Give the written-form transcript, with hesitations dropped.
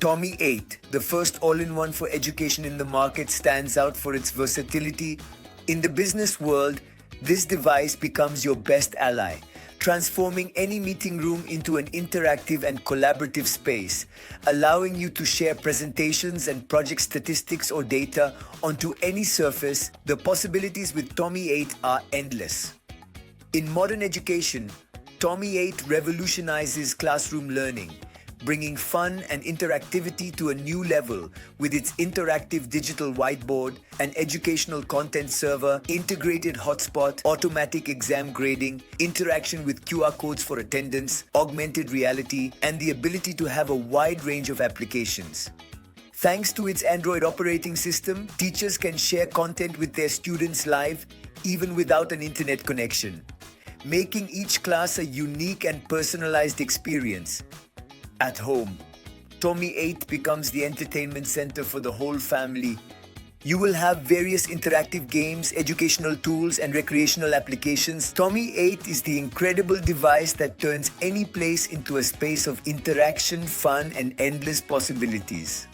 TOMi8, the first all-in-one for education in the market, stands out for its versatility. In the business world, this device becomes your best ally, transforming any meeting room into an interactive and collaborative space, allowing you to share presentations and project statistics or data onto any surface. The possibilities with TOMi8 are endless. In modern education, TOMi8 revolutionizes classroom learning, bringing fun and interactivity to a new level with its interactive digital whiteboard, an educational content server, integrated hotspot, automatic exam grading, interaction with QR codes for attendance, augmented reality, and the ability to have a wide range of applications. Thanks to its Android operating system, teachers can share content with their students live, even without an internet connection, making each class a unique and personalized experience. At home, TOMi8 becomes the entertainment center for the whole family. You will have various interactive games, educational tools, and recreational applications. TOMi8 is the incredible device that turns any place into a space of interaction, fun, and endless possibilities.